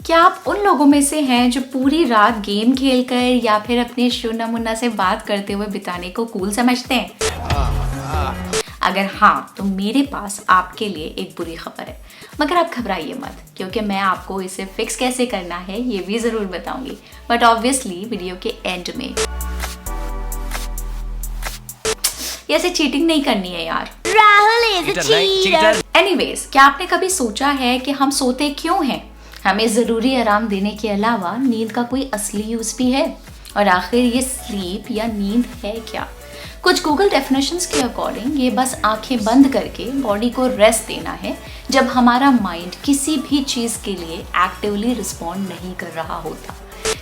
क्या आप उन लोगों में से हैं जो पूरी रात गेम खेलकर या फिर अपने शुना मुन्ना से बात करते हुए बिताने को कूल समझते हैं? अगर हाँ, तो मेरे पास आपके लिए एक बुरी खबर है, मगर आप घबराइए मत, क्योंकि मैं आपको इसे फिक्स कैसे करना है ये भी ज़रूर बताऊंगी, बट ऑब्वियसली वीडियो के एंड में। ऐसे चीटिंग नहीं करनी है यार। Rahul is a cheater. Anyways, क्या आपने कभी सोचा है कि हम सोते क्यों हैं? हमें ज़रूरी आराम देने के अलावा नींद का कोई असली यूज़ भी है? और आखिर ये स्लीप या नींद है क्या? कुछ गूगल डेफिनेशंस के अकॉर्डिंग ये बस आंखें बंद करके बॉडी को रेस्ट देना है जब हमारा माइंड किसी भी चीज़ के लिए एक्टिवली रिस्पॉन्ड नहीं कर रहा होता।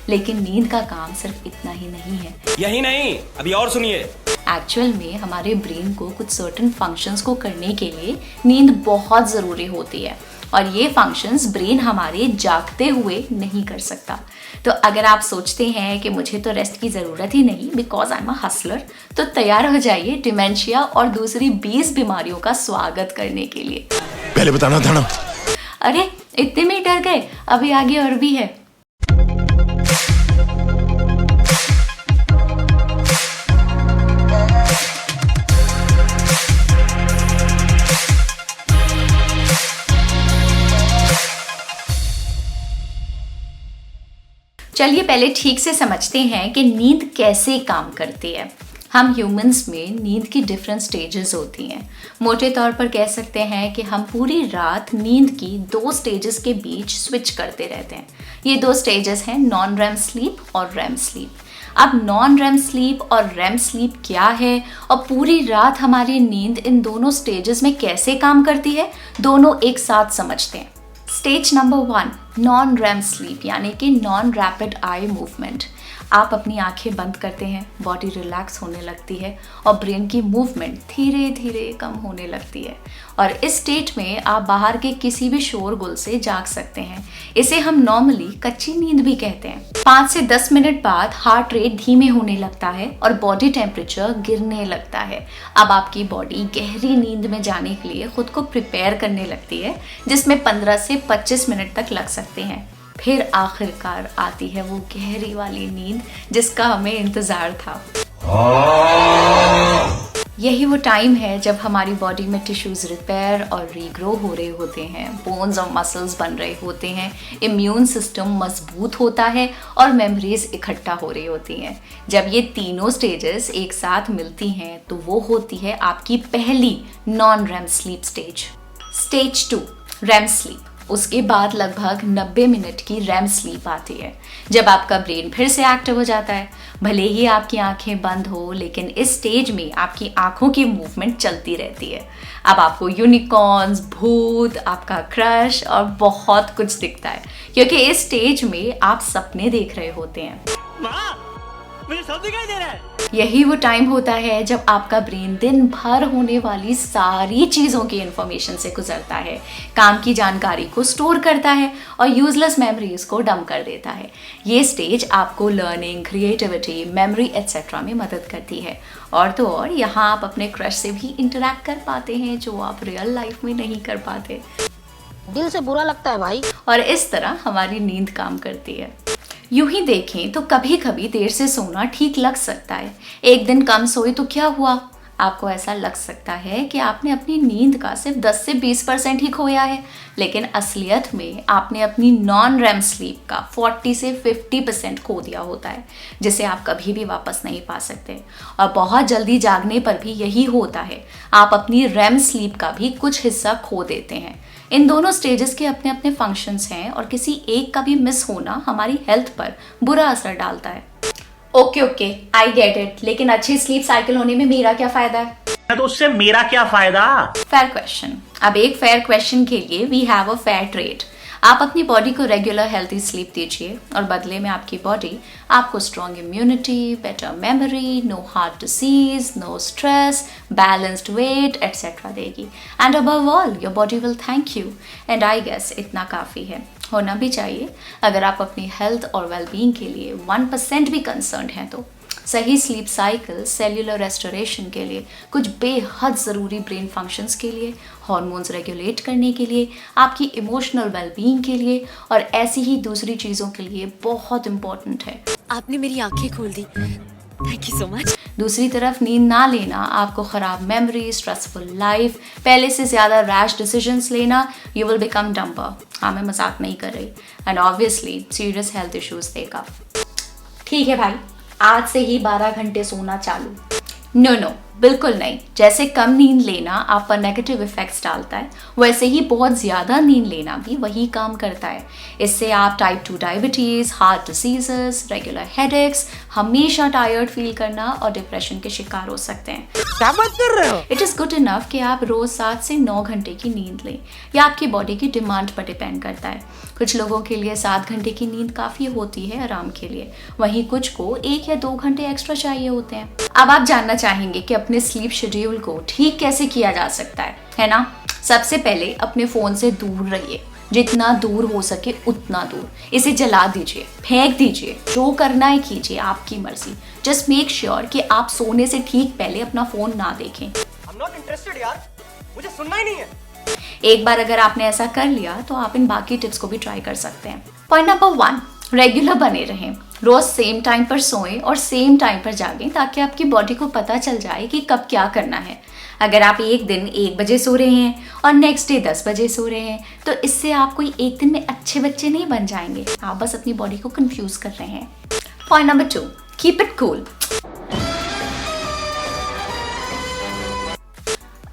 लेकिन नींद का काम सिर्फ इतना ही नहीं है। यही नहीं, अभी और सुनिए। एक्चुअल में हमारे ब्रेन को कुछ सर्टेन फंक्शंस को करने के लिए नींद बहुत ज़रूरी होती है, और ये फंक्शंस ब्रेन हमारे जागते हुए नहीं कर सकता। तो अगर आप सोचते हैं कि मुझे तो रेस्ट की ज़रूरत ही नहीं because I am a Hustler, तो तैयार हो जाइए डिमेंशिया और दूसरी 20 बीमारियों का स्वागत करने के लिए। पहले बताना था ना। अरे इतने में डर गए, अभी आगे और भी है। चलिए पहले ठीक से समझते हैं कि नींद कैसे काम करती है। हम ह्यूमंस में नींद की डिफरेंट स्टेजेस होती हैं। मोटे तौर पर कह सकते हैं कि हम पूरी रात नींद की 2 स्टेजेस के बीच स्विच करते रहते हैं। ये 2 स्टेजेस हैं नॉन रेम स्लीप और रेम स्लीप। अब नॉन रेम स्लीप और रेम स्लीप क्या है और पूरी रात हमारी नींद इन दोनों स्टेजेस में कैसे काम करती है, दोनों एक साथ समझते हैं। Stage number 1 non REM sleep यानी कि नॉन रैपिड आई मूवमेंट। आप अपनी आंखें बंद करते हैं, बॉडी रिलैक्स होने लगती है और ब्रेन की मूवमेंट धीरे धीरे कम होने लगती है, और इस स्टेट में आप बाहर के किसी भी शोरगुल से जाग सकते हैं। इसे हम नॉर्मली कच्ची नींद भी कहते हैं। 5 से 10 मिनट बाद हार्ट रेट धीमे होने लगता है और बॉडी टेम्परेचर गिरने लगता है। अब आपकी बॉडी गहरी नींद में जाने के लिए खुद को प्रिपेयर करने लगती है, जिसमें 15 से 25 मिनट तक लग सकते हैं। फिर आखिरकार आती है वो गहरी वाली नींद जिसका हमें इंतजार था। यही वो टाइम है जब हमारी बॉडी में टिश्यूज रिपेयर और रीग्रो हो रहे होते हैं, बोन्स और मसल्स बन रहे होते हैं, इम्यून सिस्टम मजबूत होता है और मेमोरीज इकट्ठा हो रही होती हैं। जब ये तीनों स्टेजेस एक साथ मिलती हैं तो वो होती है आपकी पहली non REM sleep stage. Stage 2 REM sleep. उसके बाद लगभग 90 मिनट की रेम स्लीप आती है, जब आपका ब्रेन फिर से एक्टिव हो जाता है। भले ही आपकी आंखें बंद हो, लेकिन इस स्टेज में आपकी आंखों की मूवमेंट चलती रहती है। अब आपको यूनिकॉर्न्स, भूत, आपका क्रश और बहुत कुछ दिखता है, क्योंकि इस स्टेज में आप सपने देख रहे होते हैं। मुझे सब दिखाई दे रहा है। यही वो टाइम होता है जब आपका ब्रेन दिन भर होने वाली सारी चीज़ों की इंफॉर्मेशन से गुजरता है, काम की जानकारी को स्टोर करता है और यूजलेस मेमोरीज को डंप कर देता है। ये स्टेज आपको लर्निंग, क्रिएटिविटी, मेमोरी एट्सेट्रा में मदद करती है। और तो और यहाँ आप अपने क्रश से भी इंटरेक्ट कर पाते हैं, जो आप रियल लाइफ में नहीं कर पाते। दिल से बुरा लगता है भाई। और इस तरह हमारी नींद काम करती है। यूं ही देखें तो कभी कभी देर से सोना ठीक लग सकता है। एक दिन कम सोए तो क्या हुआ? आपको ऐसा लग सकता है कि आपने अपनी नींद का सिर्फ 10 से 20% ही खोया है, लेकिन असलियत में आपने अपनी नॉन रेम स्लीप का 40 से 50% खो दिया होता है, जिसे आप कभी भी वापस नहीं पा सकते। और बहुत जल्दी जागने पर भी यही होता है, आप अपनी रेम स्लीप का भी कुछ हिस्सा खो देते हैं। इन दोनों स्टेजेस के अपने अपने फंक्शंस हैं और किसी एक का भी मिस होना हमारी हेल्थ पर बुरा असर डालता है। ओके आई गेट इट, लेकिन अच्छी स्लीप साइकिल होने में मेरा क्या फायदा है? तो उससे मेरा क्या फायदा? Fair question. अब एक फेयर क्वेश्चन के लिए we have a fair trade. आप अपनी बॉडी को रेगुलर हेल्थी स्लीप दीजिए और बदले में आपकी बॉडी आपको strong immunity, better memory, no heart disease, no stress, balanced weight etcetera देगी। And above all your body will thank you. And I guess इतना काफ़ी है, होना भी चाहिए अगर आप अपनी हेल्थ और वेलबींग के लिए 1% भी कंसर्न्ड हैं तो। सही स्लीप साइकिल सेल्यूलर रेस्टोरेशन के लिए, कुछ बेहद ज़रूरी ब्रेन फंक्शंस के लिए, हार्मोन्स रेगुलेट करने के लिए, आपकी इमोशनल वेलबींग के लिए और ऐसी ही दूसरी चीज़ों के लिए बहुत इंपॉर्टेंट है। आपने मेरी आंखें खोल दी, थैंक यू सो मच। दूसरी तरफ नींद ना लेना आपको ख़राब मेमोरी, स्ट्रेसफुल लाइफ, पहले से ज़्यादा रैश डिसीजंस लेना, यू विल बिकम डम्पर। हाँ, मैं मजाक नहीं कर रही। And obviously serious health issues देगा। ठीक है भाई, आज से ही 12 घंटे सोना चालू। नो, बिल्कुल नहीं। जैसे कम नींद लेना आप पर नेगेटिव इफेक्ट्स डालता है, वैसे ही बहुत ज़्यादा नींद लेना भी वही काम करता है। इससे आप type 2 diabetes, heart diseases, regular headaches, हमेशा टायर्ड फील करना और डिप्रेशन के शिकार हो सकते हैं। क्या बात कर रहे हो? इट इज़ गुड इनफ कि आप रोज़ 7 से 9 घंटे की नींद लें। यह आपकी बॉडी की डिमांड पर डिपेंड करता है। कुछ लोगों के लिए 7 घंटे की नींद काफ़ी होती है आराम के लिए, वहीं कुछ को 1 या 2 घंटे एक्स्ट्रा चाहिए होते हैं। अब आप जानना चाहेंगे कि अपने स्लीप शेड्यूल को ठीक कैसे किया जा सकता है ना? सबसे पहले अपने फ़ोन से दूर रहिए, जितना दूर हो सके उतना दूर। इसे जला दीजिए, फेंक दीजिए, जो करना है कीजिए, आपकी मर्जी। जस्ट मेक श्योर कि आप सोने से ठीक पहले अपना फ़ोन ना देखें। I'm not interested यार, मुझे सुनना ही नहीं है। एक बार अगर आपने ऐसा कर लिया तो आप इन बाकी टिप्स को भी ट्राई कर सकते हैं। पॉइंट नंबर 1, रेगुलर बने रहें। रोज सेम टाइम पर सोएं और सेम टाइम पर जागें ताकि आपकी बॉडी को पता चल जाए कि कब क्या करना है। अगर आप एक दिन 1 बजे सो रहे हैं और नेक्स्ट डे 10 बजे सो रहे हैं तो इससे आप कोई एक दिन में अच्छे बच्चे नहीं बन जाएंगे, आप बस अपनी बॉडी को कंफ्यूज कर रहे हैं। Point number 2, keep it cool.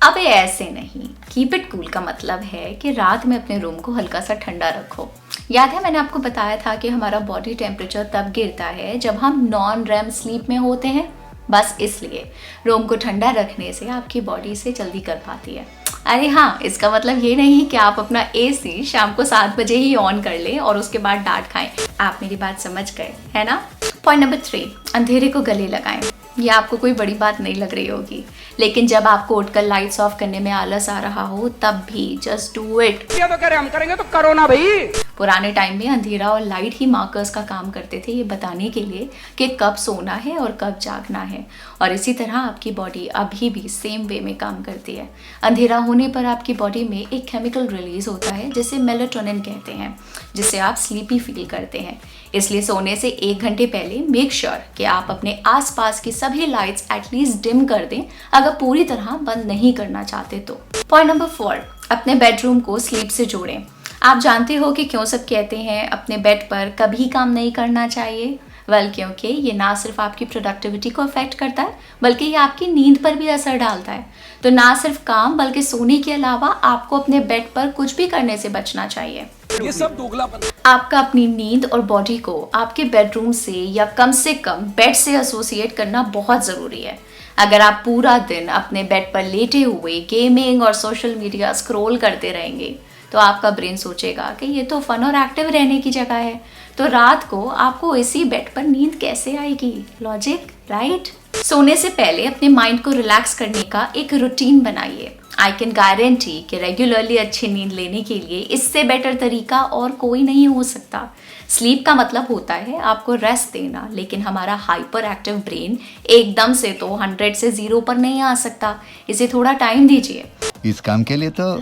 अब ऐसे नहीं, कीप इट कूल का मतलब है कि रात में अपने रूम को हल्का सा ठंडा रखो। याद है मैंने आपको बताया था कि हमारा बॉडी टेम्परेचर तब गिरता है जब हम नॉन रेम स्लीप में होते हैं। बस इसलिए रूम को ठंडा रखने से आपकी बॉडी से जल्दी कर पाती है। अरे हाँ, इसका मतलब ये नहीं कि आप अपना एसी शाम को 7 बजे ही ऑन कर लें और उसके बाद डांट खाएं। आप मेरी बात समझ गए, है ना? पॉइंट नंबर 3, अंधेरे को गले लगाएं। ये आपको कोई बड़ी बात नहीं लग रही होगी, लेकिन जब आपको उठकर लाइट्स ऑफ करने में आलस आ रहा हो तब भी जस्ट डू इट। क्या तो करे, हम करेंगे तो करो ना भाई। पुराने टाइम में अंधेरा और लाइट ही मार्कर्स का काम करते थे, ये बताने के लिए कि कब सोना है और कब जागना है। और इसी तरह आपकी बॉडी अभी भी सेम वे में काम करती है। अंधेरा होने पर आपकी बॉडी में एक केमिकल रिलीज होता है जिसे मेलाटोनिन कहते हैं, जिससे आप स्लीपी फील करते हैं। इसलिए सोने से 1 घंटे पहले मेक श्योर कि आप अपने आसपास की सभी लाइट्स एटलीस्ट डिम कर दें, अगर पूरी तरह बंद नहीं करना चाहते तो। पॉइंट नंबर 4, अपने बेडरूम को स्लीप से जोड़ें। आप जानते हो कि क्यों सब कहते हैं अपने बेड पर कभी काम नहीं करना चाहिए? वेल, क्योंकि ये ना सिर्फ आपकी प्रोडक्टिविटी को अफेक्ट करता है बल्कि ये आपकी नींद पर भी असर डालता है। तो ना सिर्फ काम बल्कि सोने के अलावा आपको अपने बेड पर कुछ भी करने से बचना चाहिए। ये सब दोगलापन। आपका अपनी नींद और बॉडी को आपके बेडरूम से या कम से कम बेड से एसोसिएट करना बहुत ज़रूरी है। अगर आप पूरा दिन अपने बेड पर लेटे हुए गेमिंग और सोशल मीडिया स्क्रॉल करते रहेंगे तो आपका ब्रेन सोचेगा कि ये तो फन और एक्टिव रहने की जगह है, तो रात को आपको इसी बेड पर नींद कैसे आएगी? Logic, right? सोने से पहले अपने माइंड को रिलैक्स करने का एक रूटीन बनाइए। आई कैन गारंटी कि रेगुलरली अच्छी नींद लेने के लिए इससे बेटर तरीका और कोई नहीं हो सकता। स्लीप का मतलब होता है आपको रेस्ट देना, लेकिन हमारा हाइपर एक्टिव ब्रेन एकदम से तो 100 से 0 पर नहीं आ सकता। इसे थोड़ा टाइम दीजिए। इस काम के लिए तो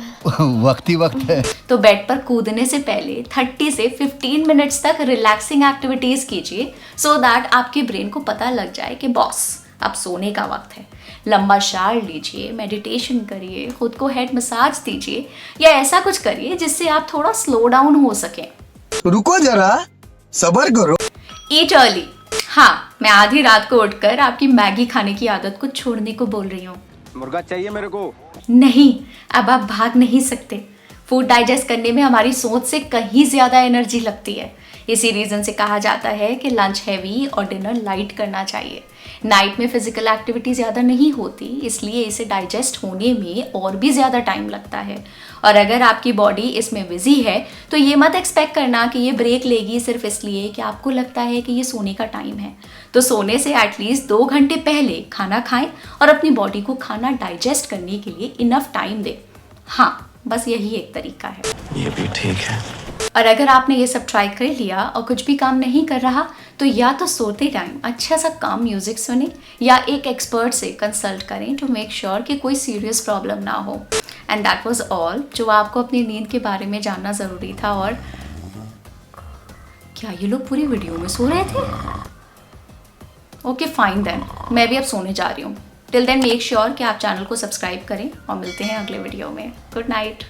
वक्त ही वक्त है। तो बेड पर कूदने से पहले 30 से 15 मिनट्स तक रिलैक्सिंग एक्टिविटीज कीजिए सो दैट आपके ब्रेन को पता लग जाए कि बॉस अब सोने का वक्त है। लंबा शार लीजिए, मेडिटेशन करिए, खुद को हेड मसाज दीजिए या ऐसा कुछ करिए जिससे आप थोड़ा स्लो डाउन हो सकें। रुको जरा, सब्र करो। ईट अर्ली। हाँ, मैं आधी रात को उठकर आपकी मैगी खाने की आदत को छोड़ने को बोल रही हूँ। मुर्गा चाहिए मेरे को। नहीं, अब आप भाग नहीं सकते। फूड डाइजेस्ट करने में हमारी सोच से कहीं ज़्यादा एनर्जी लगती है। इसी रीज़न से कहा जाता है कि लंच हैवी और डिनर लाइट करना चाहिए। नाइट में फिजिकल एक्टिविटी ज़्यादा नहीं होती, इसलिए इसे डाइजेस्ट होने में और भी ज़्यादा टाइम लगता है। और अगर आपकी बॉडी इसमें बिजी है तो ये मत एक्सपेक्ट करना कि ये ब्रेक लेगी सिर्फ इसलिए कि आपको लगता है कि ये सोने का टाइम है। तो सोने से एटलीस्ट 2 घंटे पहले खाना खाएं और अपनी बॉडी को खाना डाइजेस्ट करने के लिए इनफ टाइम दें। हाँ, बस यही एक तरीका है। ये भी ठीक है। और अगर आपने ये सब ट्राई कर लिया और कुछ भी काम नहीं कर रहा तो या तो सोते टाइम अच्छा सा काम म्यूजिक सुने या एक एक्सपर्ट से कंसल्ट करें टू मेक श्योर कि कोई सीरियस प्रॉब्लम ना हो। एंड दैट वाज ऑल जो आपको अपनी नींद के बारे में जानना ज़रूरी था। और क्या ये लोग पूरी वीडियो में सो रहे थे? ओके फाइन देन, मैं भी अब सोने जा रही हूँ। टिल देन मेक श्योर कि आप चैनल को सब्सक्राइब करें और मिलते हैं अगले वीडियो में। Good night.